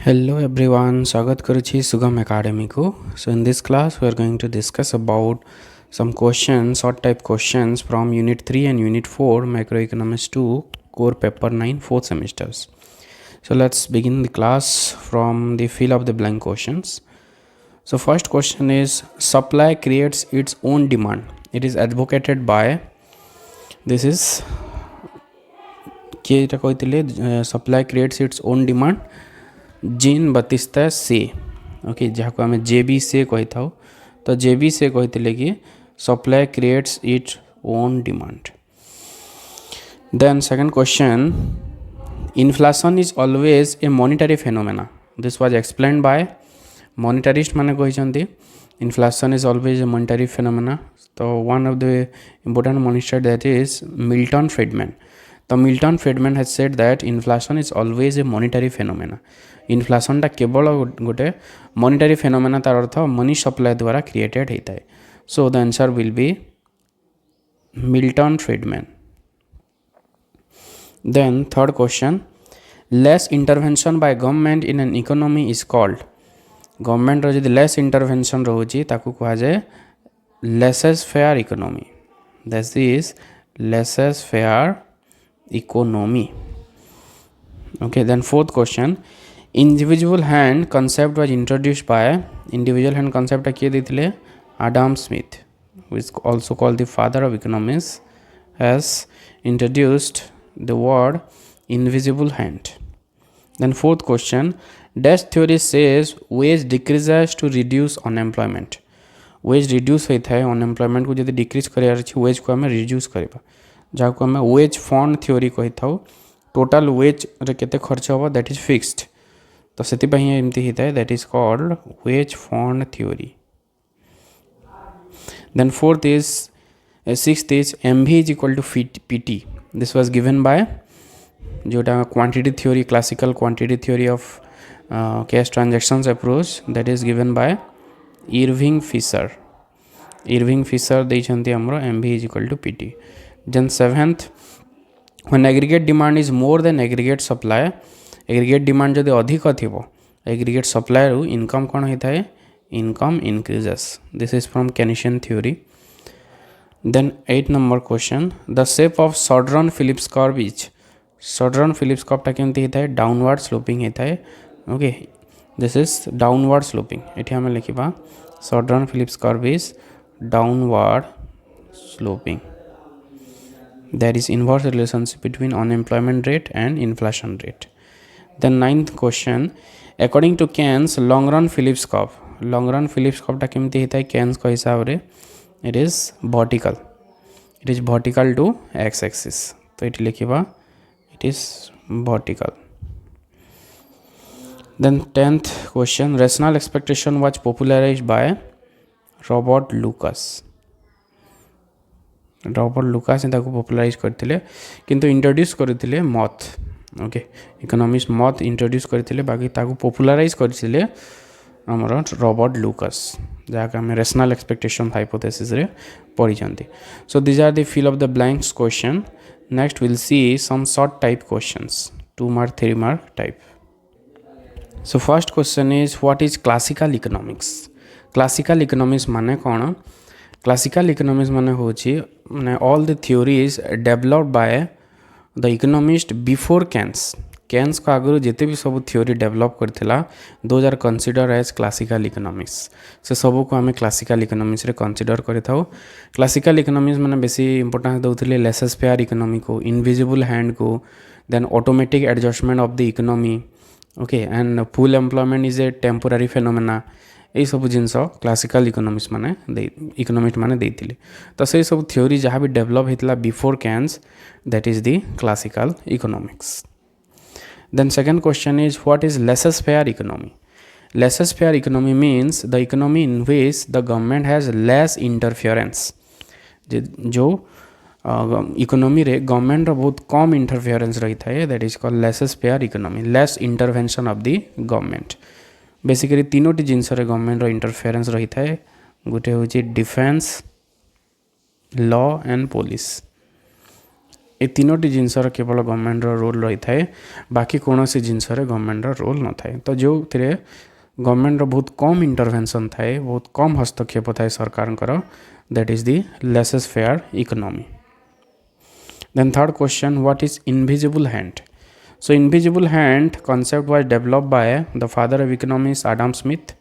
Hello everyone, स्वागत करुछि सुगम academy को. So in this class we are going to discuss about some questions, short type questions from Unit 3 and Unit 4 Macroeconomics-2 core paper 9 4th semesters. So let's begin the class from the fill of the blank questions. So first question is, supply creates its own demand. It is advocated by, this is किए एटा कहतिले supply creates its own demand, Jean Baptiste Say. Okay, जहाँ को आम जेबी से कही था. तो जेबी से कहते कि supply creates its own demand. Then second question, inflation is always a monetary phenomena. This was explained by monetarist माने कहते inflation is always a monetary phenomena. तो one of the important monitor that is Milton Friedman. तो Milton Friedman has said that inflation is always a monetary phenomena. इन्फ्लेशनटा केवल गोटे monetary phenomena, तार अर्थ money supply द्वारा क्रिएटेड होता है. So the answer will be Milton Friedman. Then third question, less intervention by government in an economy is called. Government रो जदि लेस इंटरवेंशन रोची ताकू कहा जाए laissez faire economy. That is laissez faire economy. Okay, then fourth question, individual hand concept was introduced by, individual hand concept किए देथिले Adam Smith, who is also called the father of economics, has introduced the word invisible hand. Then fourth question, dash theory says wage decreases to reduce unemployment. wage reduce होता है, unemployment को जब decrease करियार छी wage को हमें reduce करिबा, जहाँ को हमें wage fund theory कही था. टोटाल वेज रे केते खर्च होबो दैट इज फिक्स्ड. तो सेति पई एमती हिता है, that is called wage fund theory. Then fourth is sixth is MV is equal to PT. This was given by जोटा quantity theory, classical quantity theory of cash transactions approach, that is given by Irving Fisher. Irving Fisher दैछंती हमरो MV is equal to PT. Then seventh, when aggregate demand is more than aggregate supply, aggregate demand जदि अधिक थिबो aggregate supply रू income कौन होता है, income increases. This is from Keynesian theory. Then 8 number question, the shape of Sugam Phillips curve is, Sugam Phillips curve टा केमती होता है, downward sloping होता है. Okay, this is downward sloping. एठी हमें लिखिबा Sugam Phillips curve is downward sloping. There is inverse relationship between unemployment rate and inflation rate. The ninth question, according to Keynes long run Phillips curve, long run Phillips curve टा केमती होता है Keynes को हिसाब रे, it is vertical, it is vertical to x axis. तो it लिखिबा it is vertical. Then 10th question, rational expectation was popularized by Robert Lucas. Robert Lucas ताको popularise करथिले, किंतु इंट्रोड्यूस करथिले मथ. ओके, इकोनॉमिक्स मथ इंट्रोड्यूस करथिले, बाकी ताको पॉपुलराइज करथिले हमर रॉबर्ट लुकास, जहाँ हम रेशनल एक्सपेक्टेशन हाइपोथेसिस रे पढ़ी जानती. So this are the fill of the blanks question. Next will see some short type questions, 2 mark 3 mark type. So first question is what is classical economics. Classical economics माने कौन. Classical economics माने होची माने all the theories developed by the economist before Keynes. Keynes को आगु जिते भी सब थ्योरी डेवलप करथिला those are consider as classical economics. से सब को आमे क्लासिकल इकोनॉमिक्स रे कंसीडर करिथाउ. क्लासिकल इकोनॉमिक्स माने बेसी इंपोर्टेंस दउथिले लेसेस फेयर इकोनॉमी को, इनविजिबल हैंड को, then automatic adjustment of the economy. Okay, and full employment is a temporary phenomena. यही सब जिनस क्लासिकल इकोनॉमिक्स माने इकोनॉमिस्ट माने देइथिले. तो से सब थ्योरी जहाँ भी डेवलप होता before Keynes, that is the classical economics. Then second question is what is laissez faire economy. Laissez faire economy means the economy in which the government has less interference. जो economy रे government बहुत कम interference रही है, that is called laissez faire economy. Less intervention of the government. Basically तीनोटी जिनस government interference रही है. गोटे हूँ डिफेन्स, लॉ एंड पुलिस. ए तीनोटी जिनसर केवल गवर्नमेंट रोल रही थाए बाकी कौन सी जिनसर गवर्नमेंट रोल न थाए तो जो थे गवर्नमेंट बहुत कम इंटरवेंशन थाए बहुत कम हस्तक्षेप थाए सरकार that is the laissez faire economy. Then third question what is invisible hand. So invisible hand concept was develop by the father of economics Adam Smith.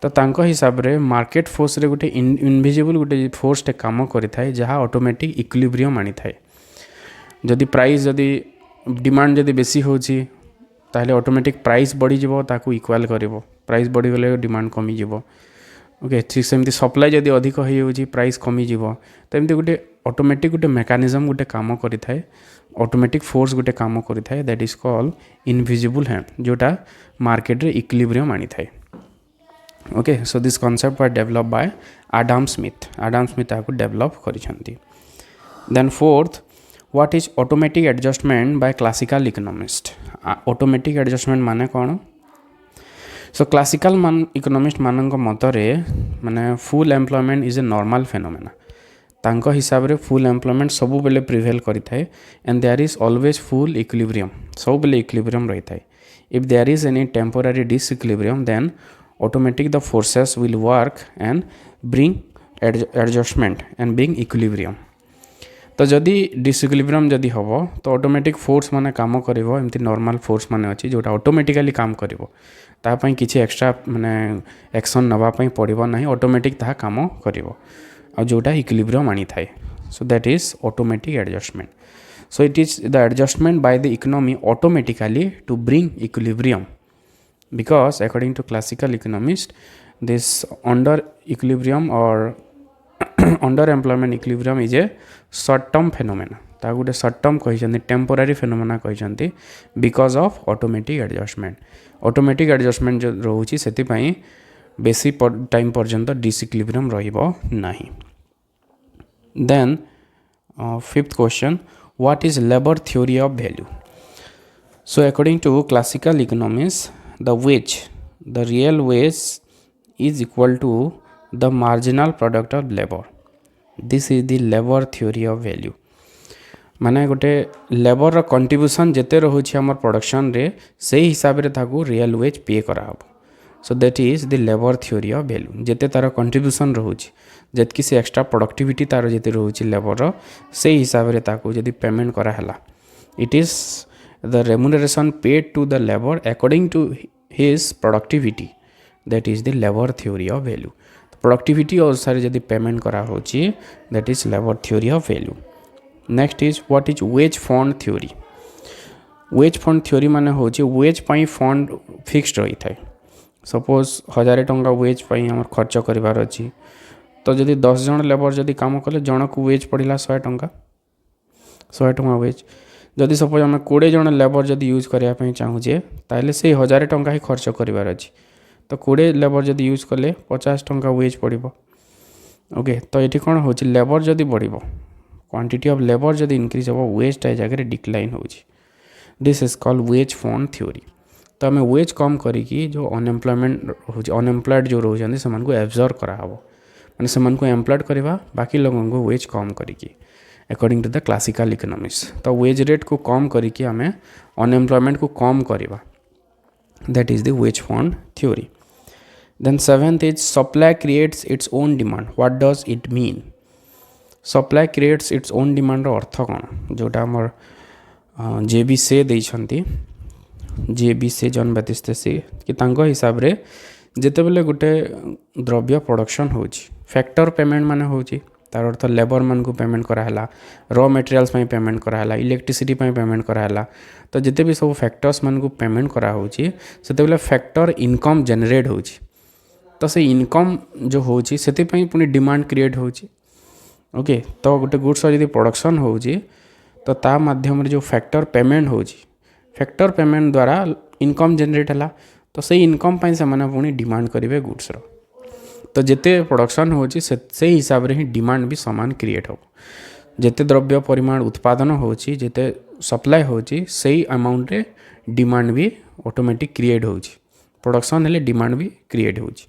तो तांको हिसाब रे मार्केट फोर्स रे गोटे इनविजिबल गोटे फोर्स टे काम करि थाए जहाँ ऑटोमेटिक इक्विलिब्रियम आनी थाए। जदि प्राइस जदि डिमांड जदि बेसी होची ताहले ऑटोमेटिक प्राइस बढ़ी जिवो ताकू इक्वल करिवो प्राइस बढ़ी गले डिमांड कमी जिवो। ओके ठीक सेमती सप्लाई जदि अधिक होई होची प्राइस कमी जिवो तो एमती गोटे ऑटोमेटिक गोटे मेकानिज्म गोटे काम करि थाए ऑटोमेटिक फोर्स गोटे काम करि थाए that is called invisible hand जोटा मार्केट रे इक्विलिब्रियम आनी थाए। Okay so this concept was develop by Adam Smith आको डेवलप करिसंती। Then fourth what is automatic adjustment by classical economist. Automatic adjustment माने कौन। सो क्लासिकल इकोनॉमिस्ट मानक मतरे माने full employment is a normal phenomena तांको हिसाब रे फुल एम्प्लॉयमेंट सब बेले प्रिवेल करि थाए and there is always full equilibrium सब बेले इक्विलिब्रियम रही थाए। If there is any temporary disequilibrium then automatic the forces will work and bring adjustment and bring equilibrium. तो जदि डिसइक्विलिब्रियम जदि हम तो ऑटोमेटिक फोर्स माने काम करिवो एमती नॉर्मल फोर्स माने अछि जोटा ऑटोमेटिकली काम करिवो ता पई किछि एक्स्ट्रा माने एक्शन नबा पई पड़िबो नाही ऑटोमेटिक ता काम करिवो आ जोटा इक्विलिब्रियम आनी थाए। So that is automatic adjustment. So it is the adjustment by the economy automatically to bring equilibrium because according to classical economists this under equilibrium or under employment equilibrium is a short term phenomena ता गोटे short term कहिसंती temporary phenomena कहिसंती because of automatic adjustment जो रहउची सेति पई बेसी time पर्यंत disequilibrium रहिबो नाही। Then fifth question what is labour theory of value. So according to classical economics the wage the real wage is equal to the marginal product of labor. This is the labor theory of value माने गोटे labour रो contribution जेते रहुछि हमर production रे से हिसाब रे ताकू real veg पे करा हबो। सो that is the labour theory of value जेते तार कंट्रीब्यूशन रहुछि जेतकी से एक्स्ट्रा प्रोडक्टिविटी तार जेते रहुछि लेबर रो से हिसाब रे ताकू जदी पेमेंट करा हला it is the remuneration paid to the labor according to his productivity that is the labor theory of value। productivity अनुसार यदि पेमेंट करा होची that is labor theory of value। next is what is wage fund theory। wage fund theory माने होची wage पई fund fixed रही थाए suppose 1000 टंका वेज पई हमर खर्च करिवार अछि तो जदि 10 जन लेबर जदि काम कले जनक वेज पड़िला 100 टंका वेज जदि सपोज आम 20 जन लेबर जदि यूज करने चाहूचे ताहले से 1000 टंका ही खर्च करार अच्छी तो 20 लेबर जदि यूज कले 50 टंका वेज पड़ो। ओके तो ये कौन हो लेबर जदि बढ़ क्वांटिटी ऑफ लेबर जदि इंक्रीज हो वेज टा जगह डिक्लाइन हो this is called wage fund theory. तो आम वेज कम करी जो अनएम्प्लॉयमेंट हो अनएम्प्लॉयड जो रोचे से एब्जर्व कराहब मैंने से एम्प्लॉयड करवा बाकी लोगों को वेज कम करी according to the classical economics. तो वेज रेट को कम करके आम अनएम्प्लॉयमेंट को कम करवा that is the wage fund theory. Then seventh is supply creates its own demand what does it mean. Supply creates its own demand अर्थ कौन जोटा आमर जेबी से देइछंती जेबी से जन बैतिस्ते से कि तांको हिसाब रे जेते बेले गोटे द्रव्य प्रोडक्शन होची फैक्टर पेमेंट माने होची तार अर्थ लेबर मन को पेमेंट कराला रॉ मटेरियल्स में पेमेंट कराला इलेक्ट्रिसिटी में पेमेंट कराला तो जिते भी सब फैक्टर्स मन को पेमेंट करा होची सेते बेले फैक्टर इनकम जनरेट होची तो से इनकम जो होची सेते पई पुनी डिमांड क्रिएट होची। ओके तो गोटे गुड्स जदि प्रोडक्शन होची तो ता माध्यम रे जो फैक्टर पेमेंट होची फैक्टर पेमेंट द्वारा इनकम जनरेट हला तो से इनकम पई से माने पुनी डिमांड करिवे गुड्स रो तो जिते प्रोडक्शन होची से हिसाब रे ही डिमांड भी समान क्रिएट हो जिते द्रव्य परिमाण उत्पादन होची जिते सप्लाई होची सही अमाउंट रे डिमांड भी ऑटोमेटिक क्रिएट होची प्रोडक्शन हेले डिमांड भी क्रिएट होची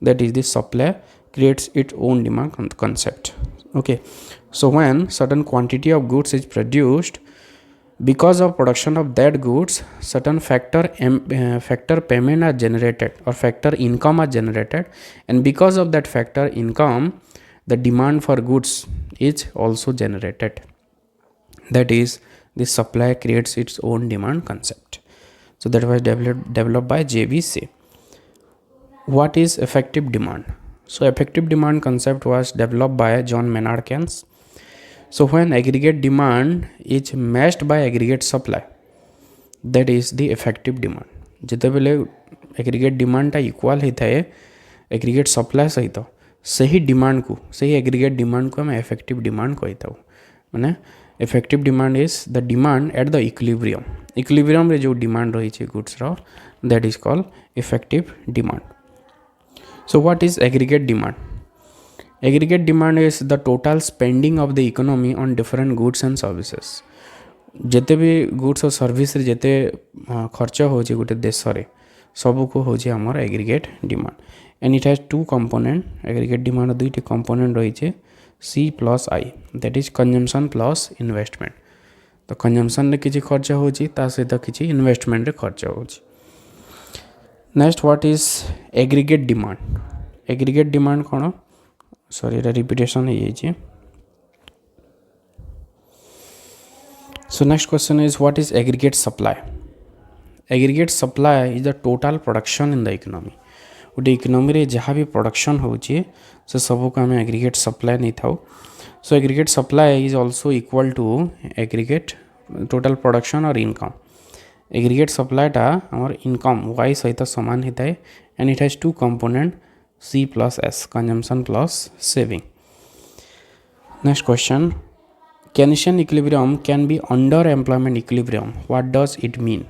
that is the supply creates its own demand concept. Okay, so when certain quantity of goods is produced, because of production of that goods certain factor payment are generated or factor income are generated, and because of that factor income the demand for goods is also generated. That is, the supply creates its own demand concept. So that was developed by JVC. What is effective demand? So effective demand concept was developed by John Maynard Keynes. So when aggregate demand is matched by aggregate supply, that is the effective demand. ଯେତେବେଳେ aggregate demand ଟା equal ହେଇଥାଏ aggregate supply ସହିତ, ସେହି demand को, ସେହି aggregate demand को ଆମେ effective demand କହିଥାଉ. ମାନେ effective demand is the demand at the equilibrium. equilibrium रे जो demand ରହିଛି goods ର, that is called effective demand. So what is aggregate demand? Aggregate demand is the total spending of the economy on different goods and services. जिते भी goods और service रे जिते खर्च होची गोटे देश रे सब को होची हमर aggregate demand. And it has two component. Aggregate demand दुईटी कंपोनेंट रही है C plus I, that is consumption plus investment. तो कंजम्पशन रे किछि खर्च होची ता सहित किछि इन्वेस्टमेंट रे खर्च होची. Next what is aggregate demand? Aggregate demand cone? Sorry repetition है ये. So next question is, what is aggregate supply? Aggregate supply is the total production in the economy. गोटे इकोनॉमी रे जहाँ भी प्रोडक्शन होची से सब को आम एग्रीगेट सप्लाई नहीं था. So aggregate supply is also equal to aggregate total production or income. एग्रीगेट सप्लाईटा आमर इनकम वाई सहित सामान होता है. And it has two component C plus S, consumption plus saving. Next question, Keynesian equilibrium can be under employment equilibrium. What does it mean?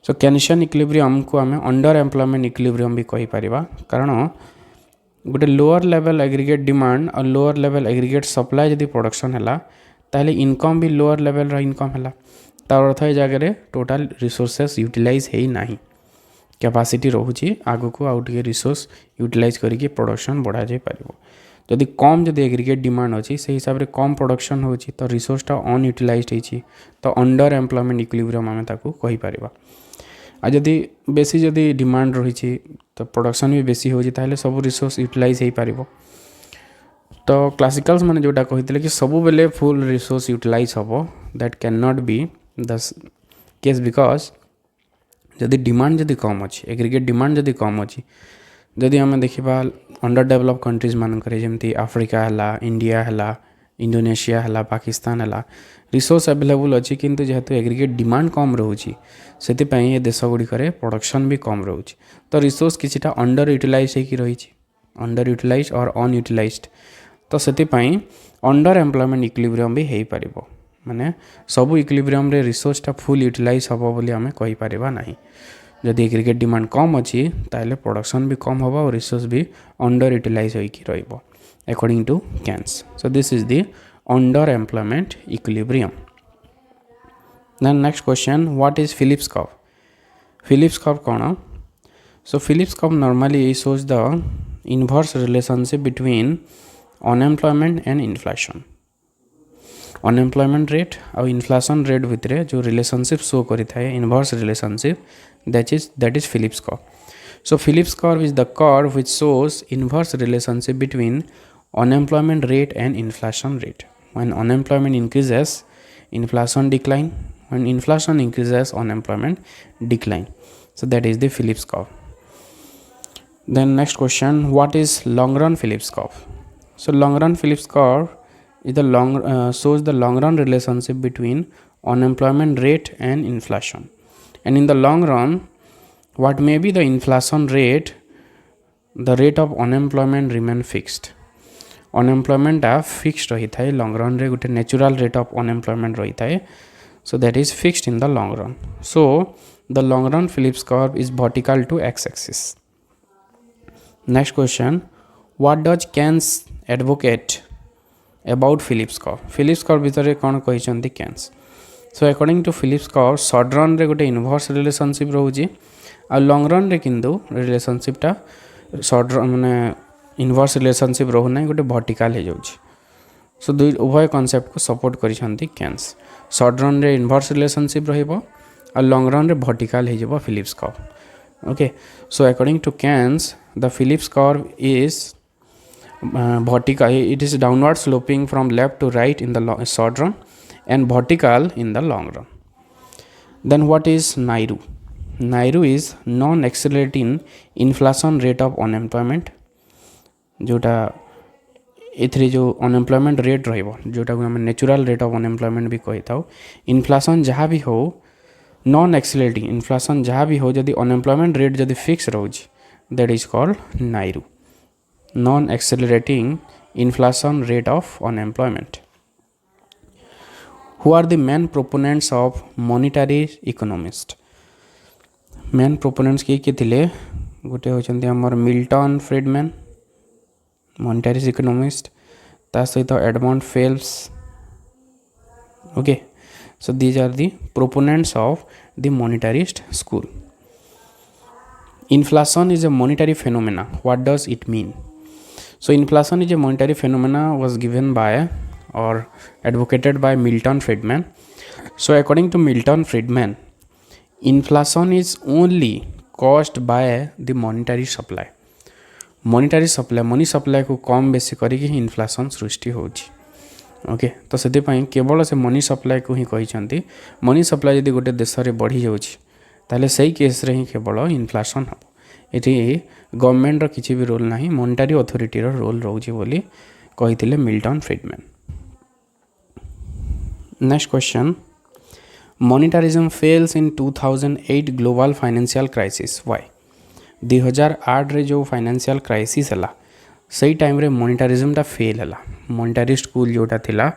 So Keynesian equilibrium को आम under employment equilibrium भी कही परिबा, कारण गोटे लोअर लेवल एग्रीगेट डिमांड और lower level aggregate supply जदि production है ताहले इनकम भी लोअर लेवल रा इनकम है. तार अर्थ ए जगह टोटाल रिसोर्सेस यूटिलाइज है नहीं, कैपेसिटी रोची आगु को आउ टिके रिसोर्स यूटिलाइज करके प्रोडक्शन बढ़ा जाई परिबो. जदि कम जदि एग्रीगेट डिमांड अच्छी से हिसाब से कम प्रोडक्शन होची तो रिसोर्सटा अनयूटिलाइज्ड होची, तो अंडर एम्प्लॉयमेंट इक्विलिब्रियम आम ताकू कहि परिबा. आ जदि बेसी जदि डिमांड रही तो प्रोडक्शन भी बेसी होची ताहले सब रिसोर्स यूटिलाइज हो पारिबो. तो क्लासिकल्स माने जोटा कहितले कि सब बेले फुल रिसोर्स यूटिलाइज हबो, that can not be the case, because जदि डिमांड जदि कम अच्छी, एग्रीगेट डिमांड जदि कम अच्छी, जदि आम देखा अंडर डेवलप कंट्रीज मानक जमी आफ्रिका है, इंडिया है, इंडोनेशिया है, पाकिस्तान है, रिसोर्स अवेलेबल अच्छी किंतु जेहेतु एग्रीगेट डिमांड कम रोची से ये देश गुड़िक प्रोडक्शन भी कम रोची, तो रिसोर्स किछिटा अंडर यूटिलाइज होगी रही, अंडर यूटिलाइज और अनयूटिलाइज्ड. तो से अंडर एम्प्लॉयमेंट इक्विलिब्रियम भी हो पार, माने सब इक्विलिब्रियम रे रिसोर्सटा फुल यूटिलाइज हम बोली आम कहि परिबा नाही. जदि एग्रीगेट डिमांड कम अच्छी ताहले प्रोडक्शन भी कम होगा और रिसोर्स भी अंडर यूटिलाइज होइकी रहिबो according to Keynes. So this is the under employment equilibrium. Then next question, what is Phillips curve? Phillips curve कौन? So Phillips curve normally shows the inverse relationship between unemployment and inflation. Unemployment rate और inflation rate भितर जो relationship show करि थाए inverse relationship, that is Phillips curve. So Phillips curve is the curve which shows inverse relationship between unemployment rate and inflation rate. When unemployment increases, inflation decline. When inflation increases, unemployment decline. So that is the Phillips curve. Then next question, what is long run Phillips curve? So long run Phillips curve is shows the long run relationship between unemployment rate and inflation. And in the long run, what may be the inflation rate, the rate of unemployment remain fixed. Unemployment fixed रही था long run रे, गोटे natural rate of unemployment रही था, so that is fixed in the long run. So the long run Phillips curve is vertical to x-axis. Next question, what does Keynes advocate about Phillips curve? Phillips curve भितर कौन कहिसंती Keynes? So according to Phillips curve short run रे गोटे inverse relationship रोची आ long run रे किंतु रिलेशनशिपटा शॉर्ट रन माने इनवर्स रिलेशनशिप रोना गोटे वर्टिकल हो जाउछि. सो दुई उभय कॉन्सेप्ट को सपोर्ट करिसेंती केन्स शॉर्ट रन रे इनवर्स रिलेशनशिप रहिबो और लॉन्ग रन रे वर्टिकल हे जबो Phillips curve okay so according to Keynes the Phillips curve is vertical it is downward sloping from left to right in the short run and vertical in the long run. Then what is nairu? Nairu is non accelerating inflation rate of unemployment जोटा एथरे जो unemployment rate रहिबो जोटा को हम natural rate of unemployment भी कहि थाउ inflation जहाँ भी हो नॉन एक्सेलरेटिंग इन्फ्लेशन जहाँ भी हो जदि अनएम्प्लॉयमेंट रेट जदि फिक्स रोज that is called NAIRU non accelerating inflation rate of unemployment. Who are the main proponents of monetary economist? Main proponents किए थिले गोटे होचंती हमर मिल्टन फ्रीडमैन monetary economist ता सहित Edmund Phelps okay so these are the proponents of the monetarist school. Inflation is a monetary phenomena. What does it mean? So inflation is a monetary phenomena was given by or advocated by Milton Friedman. So according to Milton Friedman, inflation is only caused by the monetary supply. Monetary supply money supply को कम बेसी करिक inflation सृष्टि होची okay तो से केवल से money supply को ही कही मनी सप्लाई यदि गोटे देश में बढ़ी जाऊँगी ताले सही केस रे ही केवल इन्फ्लेशन हम ये गवर्नमेंट रो किसी भी रोल नहीं मॉनेटरी अथॉरिटी रो रोल रोचे बोली कही Milton Friedman. Next question monetarism fails in 2008 global financial crisis why 2008 रे जो फाइनेंशियल क्राइसिस है सही टाइम रे monetarism टा फेल है मॉनेटरी स्कूल जोटा थिला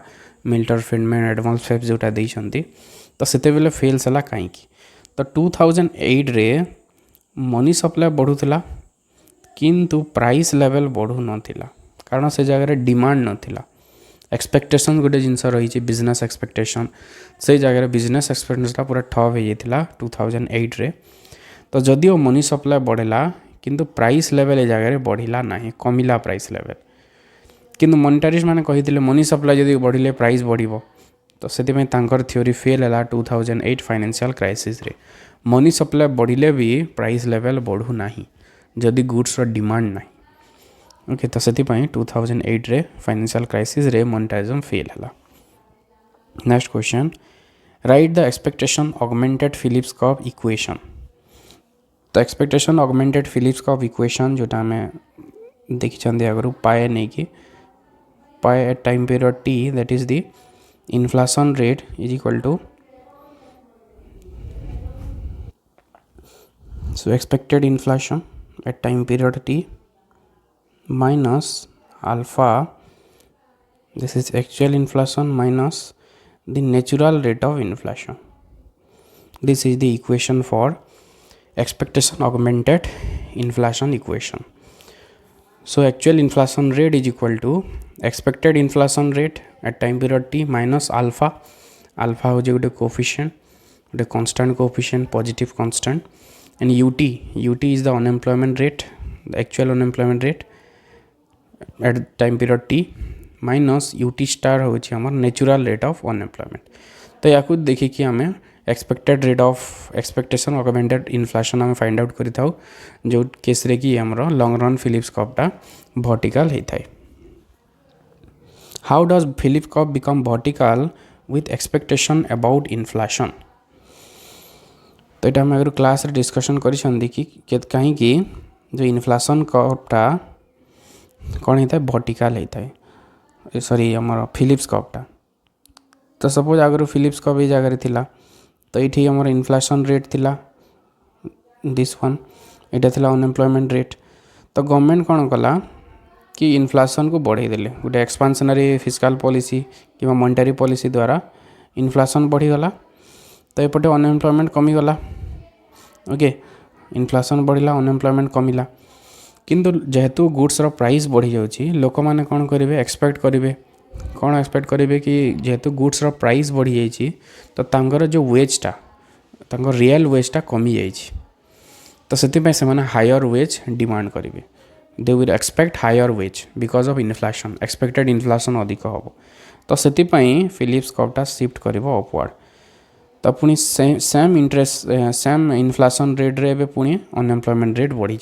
मिल्टन फ्रीडमैन एडमंड फेल्प्स जोटा देइछंती तो सेते बेले फेल्स है कहीं तो 2008 रे मनी सप्लाई बढ़ुला किंतु प्राइस लेवल बढ़ु नथिला कारण से जगह डिमांड नथिला एक्सपेक्टेशन गोटे जिनस रही बिजनेस एक्सपेक्टेशन से जगह बिजनेस एक्सपेक्टेशन पूरा ठप हो जाता 2008 रे तो जदिओ मनी सप्लाई बढ़ेला किंतु प्राइस लेवल ए जगह बढ़िला नहीं कमिला प्राइस लेवल किंतु मॉनेटरिस्ट माने कहिथिले मनी सप्लाई जदि बढ़िले प्राइस बढ़िबो तो सेति तांकर थ्योरी फेल है 2008 फाइनेंशियल क्राइसिस रे मनी सप्लाई बढ़िले भी प्राइस लेवल बढ़ू नहीं जदि गुड्स रो डिमांड नहीं ओके तो सेति 2008 रे फाइनेंशियल क्राइसिस रे मॉनेटरिज्म फेल है. Next question write the expectation augmented Phillips curve equation. तो expectation augmented Phillips curve equation जोटा में देखी चंदे अगर पाए नहीं कि पाए at time period t that is the inflation rate is equal to so expected inflation at time period t minus alpha this is actual inflation minus the natural rate of inflation. This is the equation for expectation augmented inflation equation. So actual inflation rate is equal to expected inflation rate at time period t minus alpha. Alpha हो गोटे coefficient गोटे constant coefficient positive constant and ut is the unemployment rate the actual unemployment rate at time period t minus ut star होची हमर natural rate of unemployment. तो या कुछ देखि कि हमें expected rate of expectation augmented inflation हमें find out करि थाउ जो केस रे कि हमरो लॉन्ग रन फिलिप्स कर्वटा वर्टिकल हे थाए. How does Phillips curve become vertical with expectation about inflation. तो ये अगर क्लास रे डिस्कशन करी कि कहीं जो इन्फ्लेशन कर्वटा कौन होता है वर्टिकल होता है सॉरी आमर फिलिप्स कर्वटा. तो सपोज आगर फिलिप्स कर्व ये जगह थिला तो ये आमर इन्फ्लेशन रेट थिला दिस वन यहाँ थिला अनएम्प्लॉयमेंट रेट. तो गवर्नमेंट कौन कला कि इन्फ्लेशन को बढ़े देले गोटे एक्सपांशनरी फिस्काल पॉलिसी कि मॉनेटरी पॉलिसी द्वारा इन्फ्लेशन बढ़ीगला तो एपटे अनएम्प्लॉयमेंट कमीगला ओके इन्फ्लेशन बढ़िला अनएम्प्लॉयमेंट कमिला किंतु जेहेतु गुड्स रो प्राइस बढ़ी जाउची लोक माने कोन करिवे एक्सपेक्ट करिवे कि जेहेतु गुड्स रो प्राइस बढ़ी जाइची तो तांगर जो वेजटा तांगर रियल वेजटा कमी जाइची तो सेति पे से माने हायर वेज डिमांड करिवे they will expect higher wage because of inflation expected inflation अधिक हम तो से फिलिप्स कर्वटा शिफ्ट कर अपवर्ड तो पुणी same interest same inflation rate रे पुणी अनएम्प्लॉयमेंट रेट बढ़ी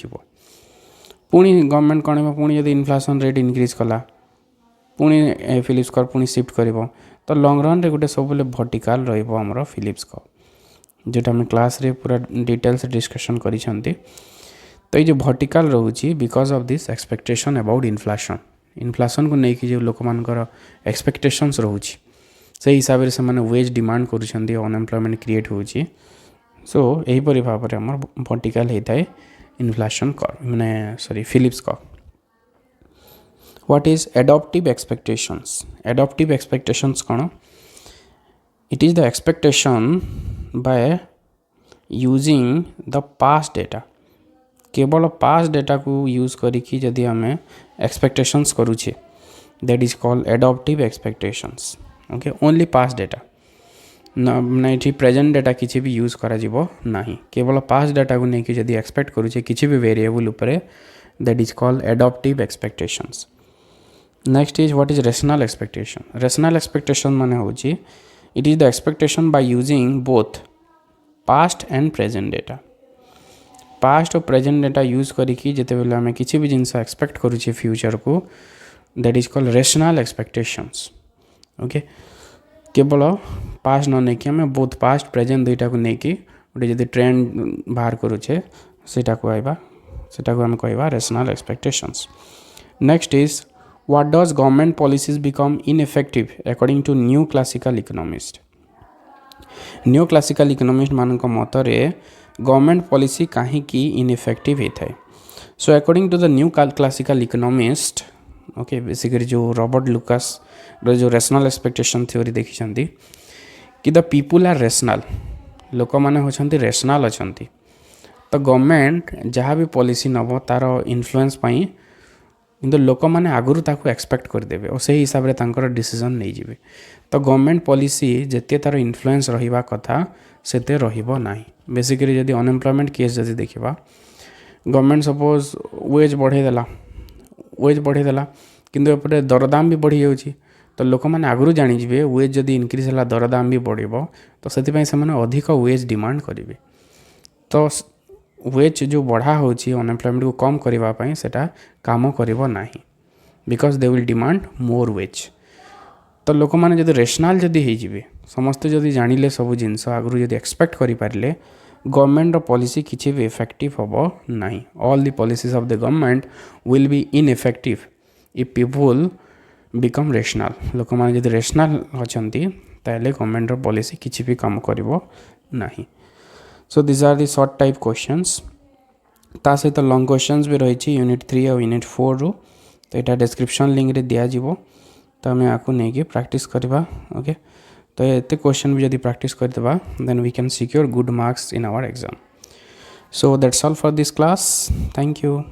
पुणी गवर्नमेंट कौन पुणी जब इन्फ्लेशन रेट इनक्रीज कला पुणी फिलिप्स कर्व पुणी शिफ्ट कर तो लंग रन रे गोटे सब वर्टिकल रमर फिलिप्स कर्व जोटा आम क्लास रे पूरा डिटेल्स डिस्कशन करिसेंती तो ये वर्टिकल रोची because of this expectation about inflation को लेकिन जो लोक मानकर एक्सपेक्टेशंस रोची से हिसाब से मैंने वेज डिमांड करुँच अनएम्प्लॉयमेंट क्रिएट होची सो यहीपरि भाव में आम वर्टिकल होता है इन्फ्लेशन कर्व मैंने sorry Phillips curve what is adaptive expectations कौन it is the expectation by using the past data केवल पास्ट डेटा को यूज करिकी जदि आम एक्सपेक्टेशंस करुचे that is called adaptive expectations okay only past data ना present data किसी भी यूज करा जीवो नहीं केवल पास्ट डेटा को लेकिन जदि एक्सपेक्ट करुचे किसी भी वेरिएबल उपरे that is called adaptive expectations next is what is rational expectation माने होची it is the expectation by using both past and present data past और प्रेजेंट डेटा यूज करिकी जिते बेले आम किसी भी जिनस एक्सपेक्ट करुचे फ्यूचर को that is called rational expectations okay केवल पास्ट न नहीं आम बोथ पास्ट प्रेजेंट दुईटा को लेकिन गोटे जब ट्रेंड बाहर करुचे सेटा को आम कहवा rational expectations next is what does government policies become ineffective according to new classical economist मान मतरे गवर्नमेंट पॉलिसी कहीं इनइफेक्टिव होता है so according to the new classical economist okay basically जो रॉबर्ट लुकास जो रेशनल एक्सपेक्टेशन थ्योरी देखी कि the people are rational लोक मैंने होती रेशनल अच्छा तो गवर्नमेंट जहाँ भी पॉलिसी नब तार इन्फ्लुएंस पाई किंतु लोक मैंने आगुरी ताको एक्सपेक्ट करदे और से हिसाब से डिसीजन नहीं जाए तो गवर्नमेंट पॉलिसी जिते तार इन्फ्लुएंस रहा कथा सेते रहिबो नाही बेसिकली जदि अनएम्प्लॉयमेंट केस जदि देखा गवर्नमेंट सपोज वेज बढ़ेदेला किंतु एपटे दरदाम भी बढ़ी जाऊँगी तो लोक मैंने आगुरी जानीजे वेज जदि इनक्रीज है दरदाम भी बढ़ो तो से अधिक वेज डिमांड करेंगे तो वेज जो बढ़ा होची अनएम्प्लॉयमेंट को कम करने सेटा काम करिबो नाही because they will demand more ways तो लोक मैंने जदि रेशनल जदि होइजिबे समस्ते जदि जानिले सब जिनस आगुरी जदि एक्सपेक्ट करि पारिले गवर्नमेंट पॉलिसी किसी भी इफेक्टिव होबो नाही all the policies of the government will be ineffective if people become rational लोक मैंने जदि रेशनल अछंती ताले गवर्नमेंट पॉलिसी किसी भी काम करिबो नाही so this are the short type questions ता सहित लॉन्ग क्वेश्चंस भी रही यूनिट 3 और यूनिट 4 रू तो यहाँ डिस्क्रिप्शन लिंक रे दिया जिवो तो आम आपको नहीं प्रैक्टिस करवा ओके तो ये क्वेश्चन भी जब प्रैक्टिस करदेबा then we can secure good marks in our exam so that's all for this class thank you